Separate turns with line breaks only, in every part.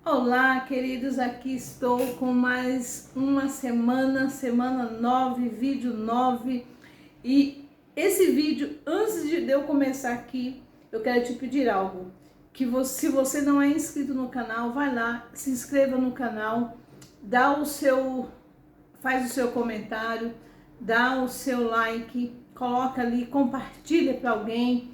Olá, queridos, aqui estou com mais uma semana 9, vídeo 9. E esse vídeo, antes de eu começar aqui, eu quero te pedir algo. Se você não é inscrito no canal, vai lá, se inscreva no canal, faz o seu comentário, dá o seu like, coloca ali, compartilha para alguém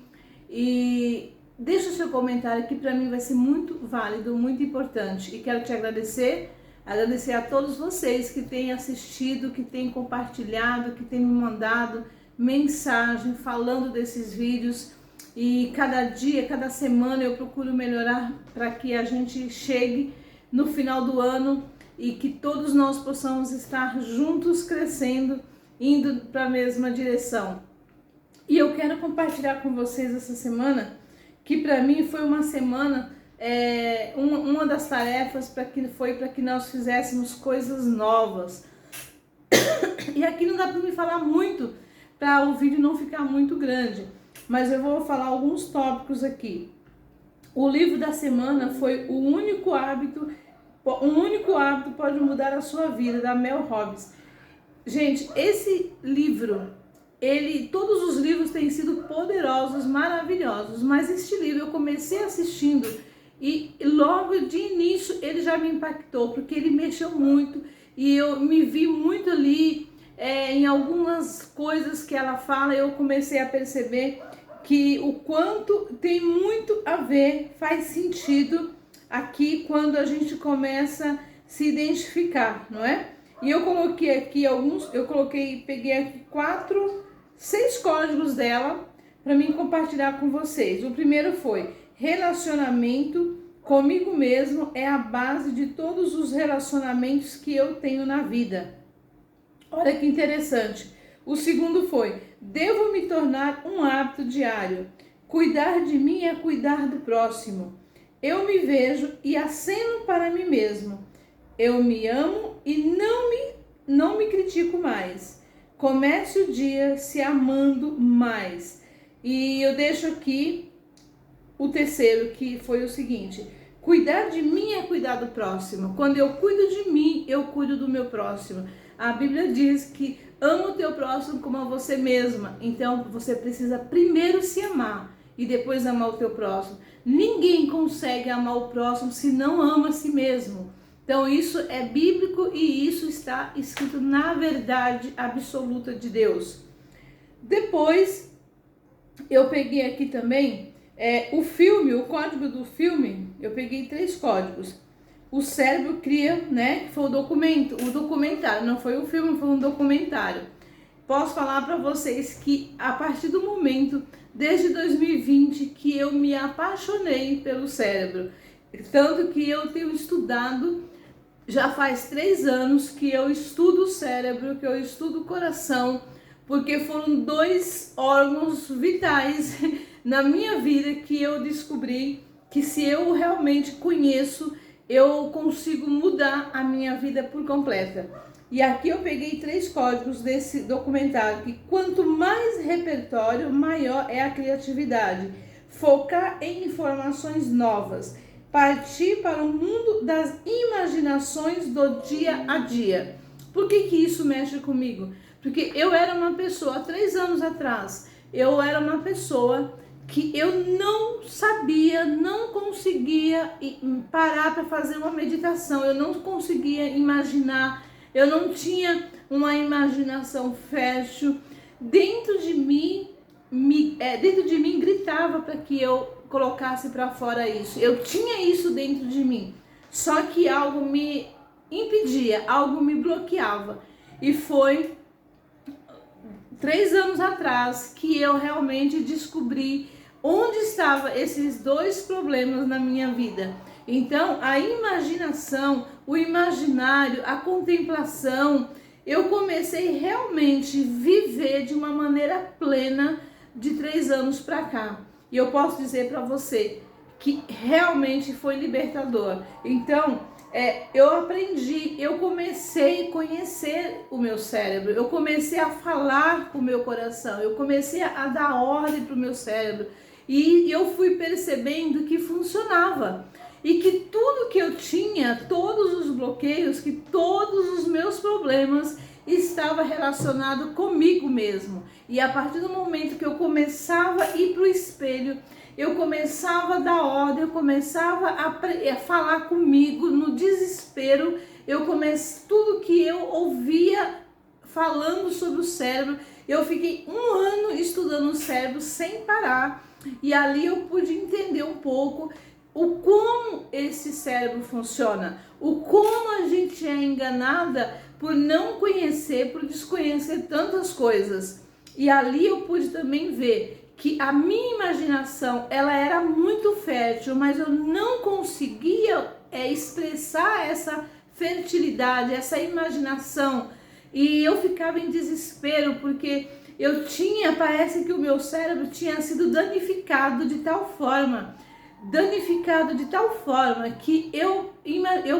e deixa o seu comentário, que para mim vai ser muito válido, muito importante. E quero te agradecer a todos vocês que têm assistido, que têm compartilhado, que têm me mandado mensagem falando desses vídeos. E cada dia, cada semana eu procuro melhorar para que a gente chegue no final do ano e que todos nós possamos estar juntos crescendo, indo para a mesma direção. E eu quero compartilhar com vocês essa semana, que para mim foi uma semana, uma das tarefas para que nós fizéssemos coisas novas. E aqui não dá para me falar muito, para o vídeo não ficar muito grande, mas eu vou falar alguns tópicos aqui. O livro da semana foi Um Único Hábito Pode Mudar a Sua Vida, da Mel Robbins. Gente, esse livro, todos os livros têm sido poderosos, maravilhosos, mas este livro eu comecei assistindo e logo de início ele já me impactou, porque ele mexeu muito e eu me vi muito ali em algumas coisas que ela fala. Eu comecei a perceber que o quanto tem muito a ver, faz sentido aqui quando a gente começa a se identificar, não é? E eu coloquei aqui peguei aqui 6 códigos dela para mim compartilhar com vocês. O primeiro foi: relacionamento comigo mesmo é a base de todos os relacionamentos que eu tenho na vida. Olha que interessante. O segundo foi: devo me tornar um hábito diário. Cuidar de mim é cuidar do próximo. Eu me vejo e aceno para mim mesmo. Eu me amo e não me critico mais. Comece o dia se amando mais. E eu deixo aqui o terceiro, que foi o seguinte: cuidar de mim é cuidar do próximo. Quando eu cuido de mim, eu cuido do meu próximo. A Bíblia diz que ama o teu próximo como a você mesma. Então você precisa primeiro se amar e depois amar o teu próximo. Ninguém consegue amar o próximo se não ama a si mesmo. Então isso é bíblico e isso está escrito na verdade absoluta de Deus. Depois eu peguei aqui também o código do filme. Eu peguei 3 códigos. O cérebro cria, né? Que foi o documentário, não foi o filme, foi um documentário. Posso falar para vocês que a partir do momento, desde 2020, que eu me apaixonei pelo cérebro. Tanto que eu tenho estudado, já faz 3 anos que eu estudo o cérebro, que eu estudo o coração, porque foram 2 órgãos vitais na minha vida que eu descobri que, se eu realmente conheço, eu consigo mudar a minha vida por completa. E aqui eu peguei 3 códigos desse documentário, que quanto mais repertório, maior é a criatividade. Focar em informações novas. Partir para o mundo das imaginações do dia a dia. Por que isso mexe comigo? Porque eu era uma pessoa, há 3 anos atrás, eu era uma pessoa que eu não sabia, não conseguia parar para fazer uma meditação, eu não conseguia imaginar, eu não tinha uma imaginação fértil. Dentro de mim gritava para que eu colocasse para fora isso. Eu tinha isso dentro de mim, só que algo me impedia, algo me bloqueava. E foi 3 anos atrás que eu realmente descobri onde estavam esses 2 problemas na minha vida. Então, a imaginação, o imaginário, a contemplação, eu comecei realmente a viver de uma maneira plena de 3 anos para cá. E eu posso dizer para você que realmente foi libertador. Então, eu aprendi, eu comecei a conhecer o meu cérebro, eu comecei a falar com o meu coração, eu comecei a dar ordem para o meu cérebro. E eu fui percebendo que funcionava. e que tudo que eu tinha, todos os bloqueios, que todos os meus problemas estava relacionado comigo mesmo. E a partir do momento que eu começava a ir para o espelho, eu começava a dar ordem, eu começava a falar comigo no desespero, tudo que eu ouvia falando sobre o cérebro, eu fiquei 1 ano estudando o cérebro sem parar, e ali eu pude entender um pouco o como esse cérebro funciona, o como a gente é enganada por não conhecer, por desconhecer tantas coisas. E ali eu pude também ver que a minha imaginação, ela era muito fértil, mas eu não conseguia expressar essa fertilidade, essa imaginação. E eu ficava em desespero, porque parece que o meu cérebro tinha sido danificado de tal forma que eu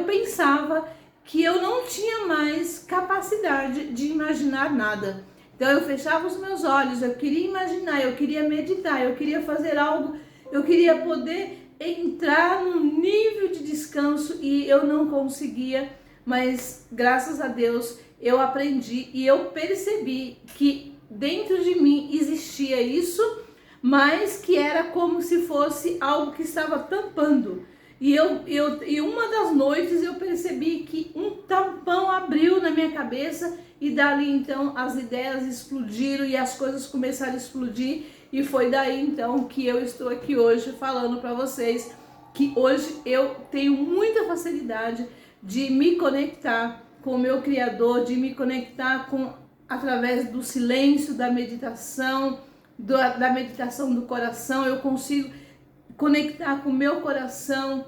pensava que eu não tinha mais capacidade de imaginar nada. Então eu fechava os meus olhos, eu queria imaginar, eu queria meditar, eu queria fazer algo, eu queria poder entrar num nível de descanso e eu não conseguia, mas graças a Deus eu aprendi e eu percebi que dentro de mim existia isso, mas que era como se fosse algo que estava tampando. E uma das noites eu percebi que um tampão abriu na minha cabeça e dali então as ideias explodiram e as coisas começaram a explodir, e foi daí então que eu estou aqui hoje falando para vocês que hoje eu tenho muita facilidade de me conectar com o meu Criador, de me conectar através do silêncio, da meditação, da meditação do coração. Eu consigo conectar com o meu coração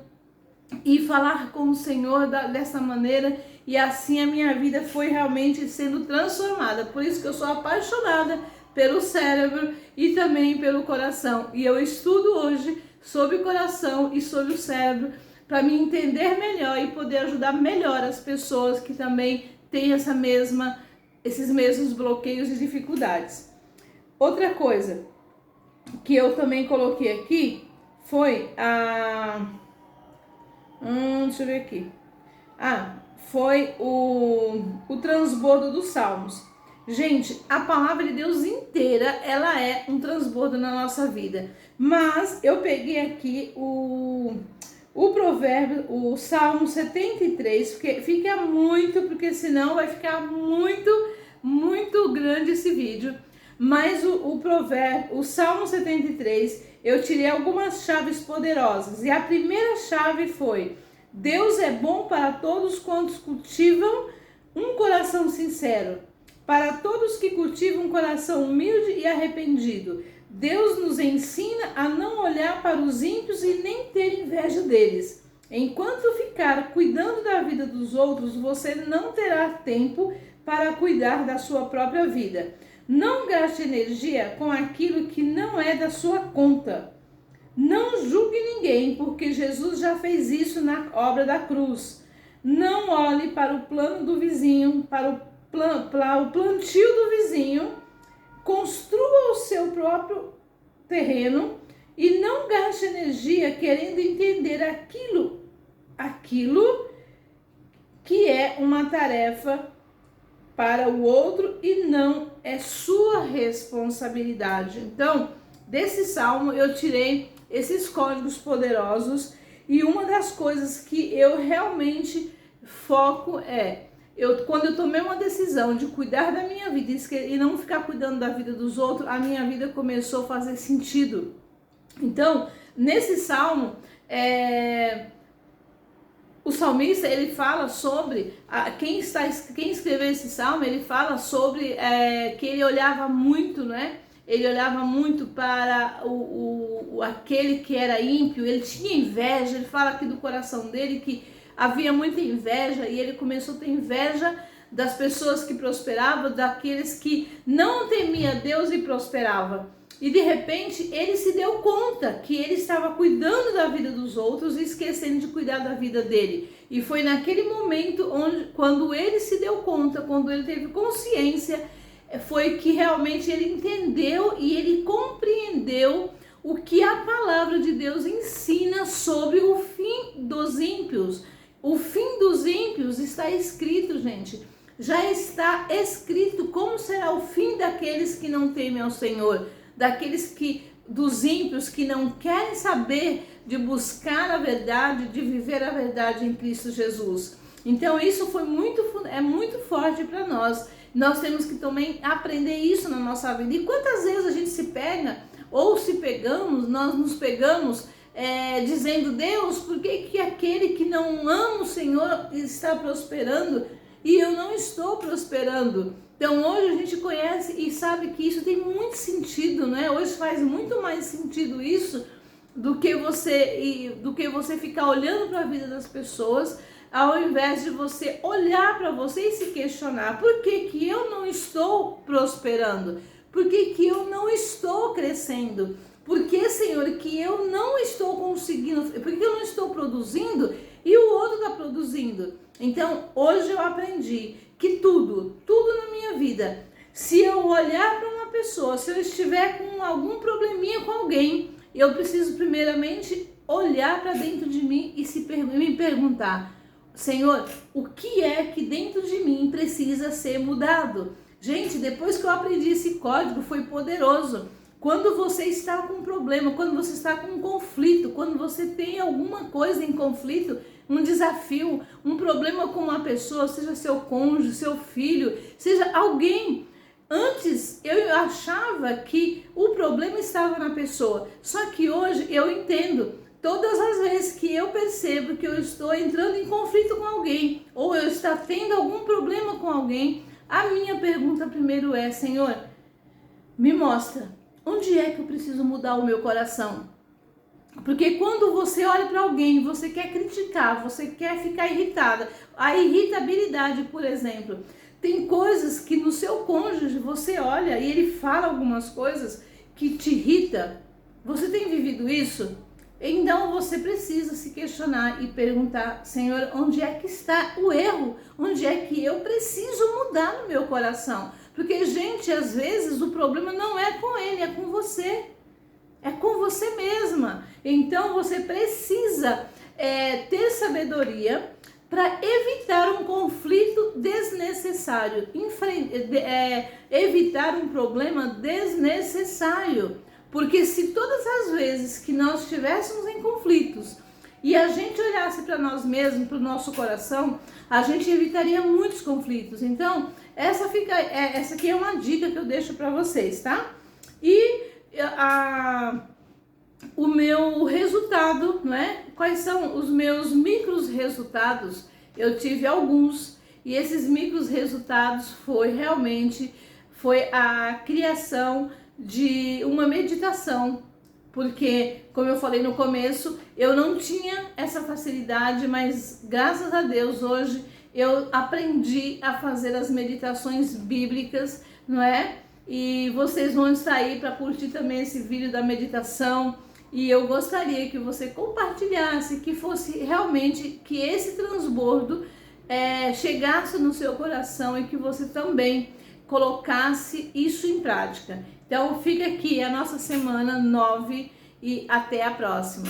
e falar com o Senhor dessa maneira, e assim a minha vida foi realmente sendo transformada. Por isso que eu sou apaixonada pelo cérebro e também pelo coração, e eu estudo hoje sobre o coração e sobre o cérebro para me entender melhor e poder ajudar melhor as pessoas que também têm esses mesmos bloqueios e dificuldades. Outra coisa que eu também coloquei aqui foi deixa eu ver aqui. Foi o transbordo dos Salmos. Gente, a palavra de Deus inteira, ela é um transbordo na nossa vida. Mas eu peguei aqui o provérbio, o Salmo 73, porque fica porque senão vai ficar muito grande esse vídeo. Mas o provérbio, o Salmo 73, eu tirei algumas chaves poderosas. E a primeira chave foi: Deus é bom para todos quantos cultivam um coração sincero, para todos que cultivam um coração humilde e arrependido. Deus nos ensina a não olhar para os ímpios e nem ter inveja deles. Enquanto ficar cuidando da vida dos outros, você não terá tempo para cuidar da sua própria vida. Não gaste energia com aquilo que não é da sua conta. Não julgue ninguém, porque Jesus já fez isso na obra da cruz. Não olhe para o plano do vizinho, para o plantio do vizinho. Construa o seu próprio terreno e não gaste energia querendo entender aquilo que é uma tarefa para o outro e não é sua responsabilidade. Então, desse salmo eu tirei esses códigos poderosos, e uma das coisas que eu realmente foco é: quando eu tomei uma decisão de cuidar da minha vida e não ficar cuidando da vida dos outros, a minha vida começou a fazer sentido. Então, nesse salmo, o salmista, ele fala sobre, quem escreveu esse salmo, ele fala sobre que ele olhava muito, né? Ele olhava muito para aquele que era ímpio, ele tinha inveja. Ele fala aqui do coração dele que havia muita inveja, e ele começou a ter inveja das pessoas que prosperavam, daqueles que não temia Deus e prosperava. E de repente ele se deu conta que ele estava cuidando da vida dos outros e esquecendo de cuidar da vida dele. E foi naquele momento quando ele se deu conta, quando ele teve consciência, foi que realmente ele entendeu e ele compreendeu o que a palavra de Deus ensina sobre o fim dos ímpios. O fim dos ímpios está escrito, gente. Já está escrito como será o fim daqueles que não temem ao Senhor, dos ímpios que não querem saber de buscar a verdade, de viver a verdade em Cristo Jesus. Então isso é muito forte para nós. Nós temos que também aprender isso na nossa vida. E quantas vezes a gente se pega, ou se pegamos, nós nos pegamos dizendo: Deus, por que aquele que não ama o Senhor está prosperando e eu não estou prosperando? Então hoje a gente conhece e sabe que isso tem muito sentido, né? Hoje faz muito mais sentido isso do que você ficar olhando para a vida das pessoas, ao invés de você olhar para você e se questionar: por que eu não estou prosperando? Por que eu não estou crescendo? Por que, Senhor, que eu não estou conseguindo? Por que eu não estou produzindo e o outro está produzindo? Então, hoje eu aprendi que tudo na minha vida, se eu olhar para uma pessoa, se eu estiver com algum probleminha com alguém, eu preciso primeiramente olhar para dentro de mim e me perguntar: Senhor, o que é que dentro de mim precisa ser mudado? Gente, depois que eu aprendi esse código, foi poderoso. Quando você está com um problema, quando você está com um conflito, quando você tem alguma coisa em conflito, um desafio, um problema com uma pessoa, seja seu cônjuge, seu filho, seja alguém. Antes eu achava que o problema estava na pessoa, só que hoje eu entendo. Todas as vezes que eu percebo que eu estou entrando em conflito com alguém, ou eu estou tendo algum problema com alguém, a minha pergunta primeiro é: Senhor, me mostra, onde é que eu preciso mudar o meu coração? Porque quando você olha para alguém, você quer criticar, você quer ficar irritada. A irritabilidade, por exemplo, tem coisas que no seu cônjuge você olha e ele fala algumas coisas que te irrita. Você tem vivido isso? Então você precisa se questionar e perguntar: Senhor, onde é que está o erro? Onde é que eu preciso mudar no meu coração? Porque, gente, às vezes o problema não é com ele, é com você. É com você mesma. Então você precisa ter sabedoria para evitar um conflito desnecessário, evitar um problema desnecessário. Porque se todas as vezes que nós estivéssemos em conflitos e a gente olhasse para nós mesmos, para o nosso coração, a gente evitaria muitos conflitos. Então, essa aqui é uma dica que eu deixo para vocês, tá? E o meu resultado, não é? Quais são os meus micros resultados? Eu tive alguns, e esses micros resultados foi a criação de uma meditação, porque, como eu falei no começo, eu não tinha essa facilidade, mas graças a Deus hoje eu aprendi a fazer as meditações bíblicas, não é? E vocês vão estar aí para curtir também esse vídeo da meditação, e eu gostaria que você compartilhasse, que fosse realmente, que esse transbordo chegasse no seu coração e que você também colocasse isso em prática. Então fica aqui a nossa semana 9 e até a próxima.